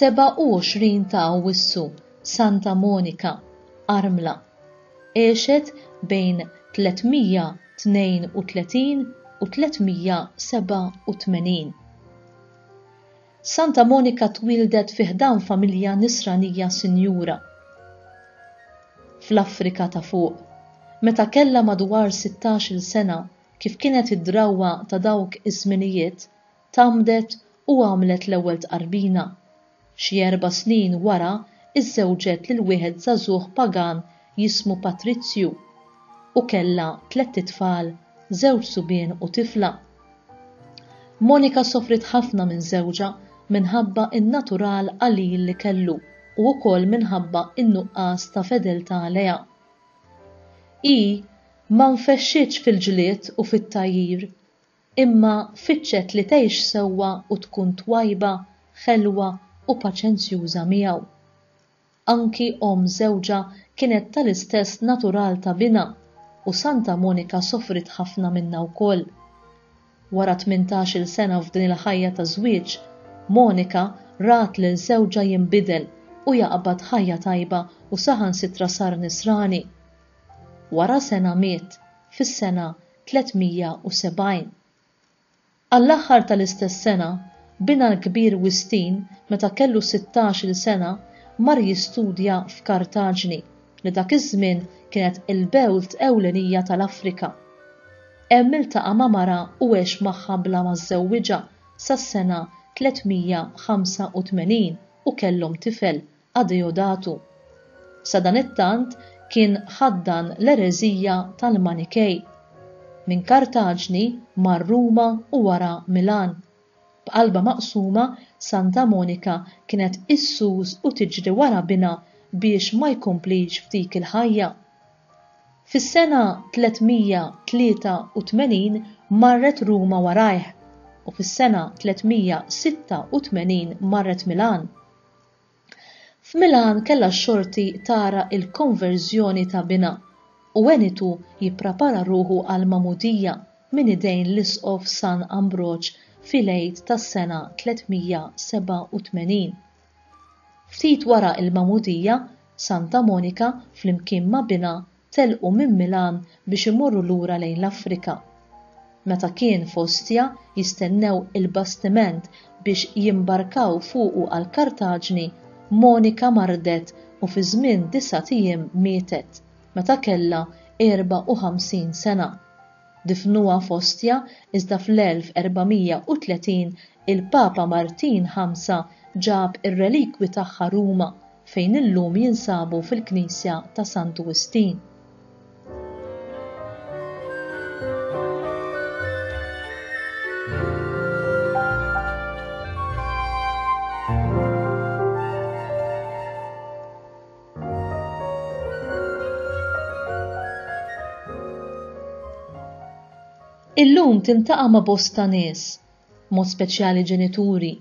27 ta' Awwissu Santa Monika Armla għexet bejn 332 u 387. Santa Monika twildet fi ħdan familja nisranija sinjura fl-Afrika ta' fuq. Meta kellha madwar 16 sena, kif kienet id-drawwa ta' dawk iż-żminijiet, tamdet u għamlet l-ewwel tqarbina. Xi 4 snin wara iżżewġet lil wieħed żagħżugħ pagan jismu Patrizzju u kellha 3 tfal, 2 subien u tifla. Monika sofrit ħafna minn żewġha minħabba in-natural qalil li kellu u wkoll minħabba in-nuqqas ta' fedeltà għaliha. Hi ma nfexxitx fil-ġlied u fit-tajjir, imma fitxet li tgħix sewwa u tkun twajba, ħelwa u paċenzjuża miegħu. Anki żewġa kienet tal-istess natural ta' bina u Santa Monika sofrit ħafna minnha wkoll. Wara 18 sena f'din il-ħajja ta' żwieġ, Monika rat lil żewġa jinbidel u jaqbad ħajja tajba u saħansitra sar nisrani. Wara sena miet, fis-sena 370. Għall-aħħar tal-istess sena, bina l-kbir Wistin, meta kellu 16 sena, mar jistudja f'Kartaġni li dak iż-żmien kienet il-belt ewlenija tal-Afrika. Hemm iltaqa' ma' mara u għex magħha bla ma żżewwiġha sas-sena 385 u kellhom tifel, Adeodatu. Sa dan it-tant kien ħaddan l-ereżija tal-Manikej. Minn Kartaġni mar Ruma u wara Milan. B'qalba maqsuma, Santa Monika kienet issuż u tiġri wara bina biex ma jkomplix f'dik il-ħajja. Fis-sena 383 marret Ruma warajh u fis-sena 386 marret Milan. F'Milan kellha xorti tara il-konverżjoni ta' bina u wenitu jipprepara ruħu għal mamudija minn idejn l-isqof San Ambroġ fil-għid tas-sena 387. Ftit wara il-mamudija, Santa Monika flimkien ma' bina telqu minn Milan biex imorru lura lejn l-Afrika. Meta kien f'Ostja jistennew il-bastiment biex jimbarkaw fuqu għal Kartaġni, Monika mardet u fi żmien 9 ijiem mietet meta kellha 54 sena. Difnuha f'Ostja iżda fl-1430 il-Papa Martin V ġab ir-relikwi tagħha Ruma fejn illum jinsabu fil-Knisja ta' Sant Wistin. Illum tintaqa' ma' bosta nies, mod speċjali ġenituri,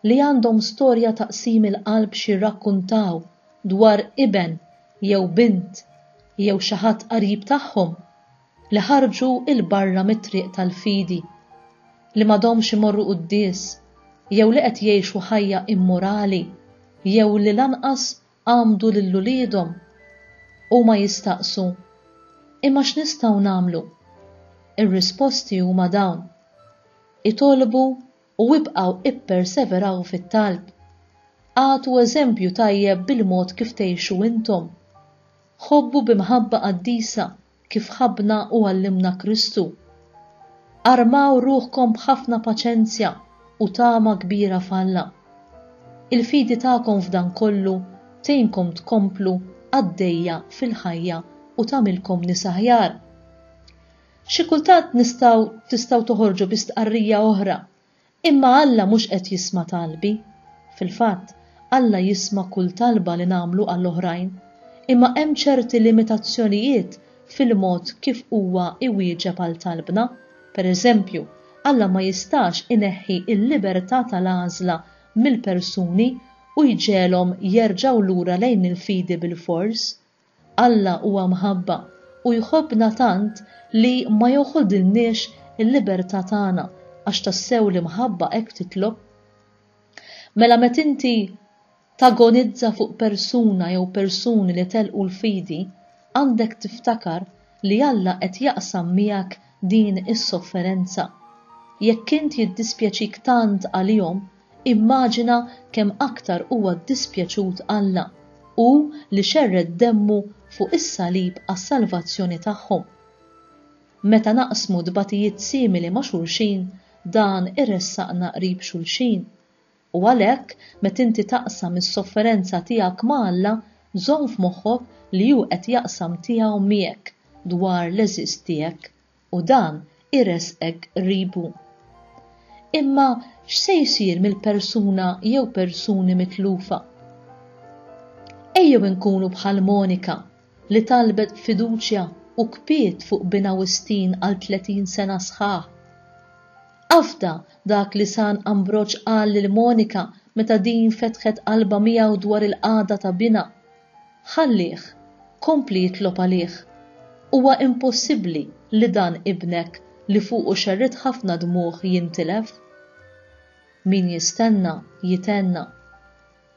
li għandhom storja taqsim il-qalb xi rrakkuntaw dwar iben jew bint jew xi ħadd qarib tagħhom li ħarġu il-barra mit-triq tal-fidi, li m'għadhomx imorru qudies, jew li qed jgħixu ħajja immorali, jew li lanqas għamdu lil uliedhom u ma jistaqsu imma x'nistgħu nagħmlu? Ir-risposti huma dawn. Itolbu u jibqgħu ipperseveraw fit-talb. Għatu eżempju tajjeb bil-mod kif tgħixu intom. Ħobbu b'imħabba qaddisa kif ħabbna u għallimna Kristu. Armaw ruħkom b'ħafna paċenzja u tama kbira f'Alla. Il-fidi tagħkom f'dan kollu tgħinkom tkomplu għaddejja fil-ħajja u tagħmilkom nies aħjar. Xi kultant tistgħu toħorġu bi stqarrija oħra, imma Alla mhux qed jisma' talbi. Fil-fatt, Alla jisma' kull talba li nagħmlu għall-oħrajn, imma hemm ċerti limitazzjonijiet fil-mod kif huwa iwieġeb għal talbna. Pereżempju, Alla ma jistax ineħħi l-libertà tal-għażla mill-persuni u jġelhom jerġgħu lura lejn il-fidi bil-fors. Alla huwa mħabba u jħobbna tant li ma joħodilniex il-libertà tagħna għax tassew li mħabba hekk titlob. Mela met inti tagonizza fuq persuna jew persuni li telqu l-fidi, għandek tiftakar li Alla qed jaqsam miegħek din is-sofferenza. Jekk int jiddispjaċik tant għalihom, immaġina kemm aktar huwa ddispjaċut Alla u li xerred demmu fuq is-salib għas-salvazzjoni tagħhom. Meta naqsmu dbatijiet simili ma' xulxin, dan irressaqna qrib xulxin. U għalhekk meta inti taqsam is-sofferenza tiegħek ma' Alla, żomm f'moħħok li hu qed jaqsam tiegħu miegħek dwar l-eżiż tiegħek u dan irresqek qribu. Imma x'se jsir mill-persuna jew persuni mitlufa? Ejjew inkunu bħal Monika li talbet fiduċja u kbiet fuq bina wistin għal 30 sena sħaħ. Afda dak li San Ambroġ qal lil Monika meta din fetħet qalba miegħu dwar il-qagħda ta' bina. Ħallih, kompli jitlob għalih. Huwa impossibbli li dan ibnek li fuqu xerrid ħafna dmugħ jintilef. Min jistenna jitenna.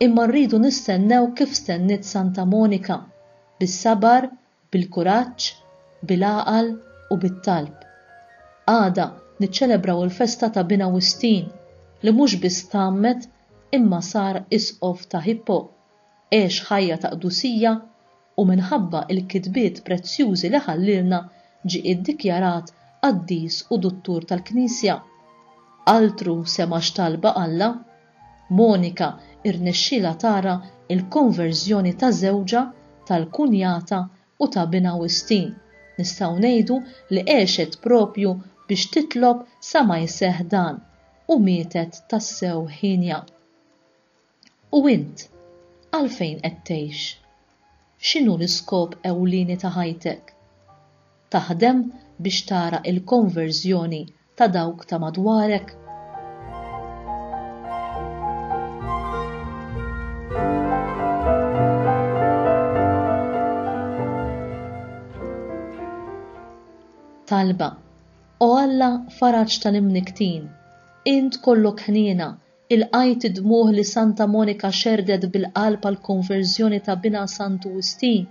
Imma rridu nistennew kif stennit Santa Monika, bis-sabar, bil-kuraġġ, bil-għaqal u bit-talb. Għada niċċelebraw il-festa ta' Bina Wistin li mhux biss tammet imma sar isqof ta' Hippo, għex ħajja ta' qdusija u minħabba il-kitbiet prezzjużi li ħallilna ġie iddikjarat qaddis u duttur tal-Knisja. Altru sema x'talba Alla, Monika irnexxiela tara il-konverżjoni ta' żewġa, tal-kunjata u ta' Bina Wistin. Nistgħu ngħidu li għexet propju biex titlob sa ma jseħħ dan u mietet tassew ħinja. U int, għalfejn qed tgħix? X'inhu l-iskop ewlieni ta' ħajtek? Taħdem biex tara il-konverżjoni ta' dawk ta' madwarek? Talba. O Alla faraġ tal-imniktin, int kollok ħniena, il-qajt dmuħ li Santa Monika xerdet bil-qalb għall-konverżjoni ta' Bina Santu Wistin.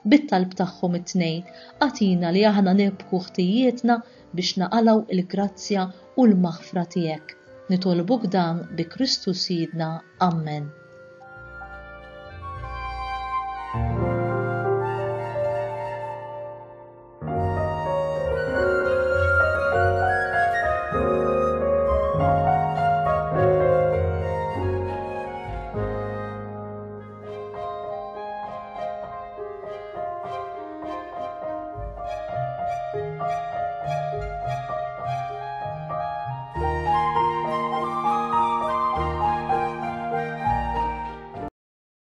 Bit-talb tagħhom it-tnejn, għatina li aħna nibku ħtijietna biex naqalgħu il-grazzja u l-maħfra tiegħek. Nitolbuk dan bi Kristu Sidna. Amen.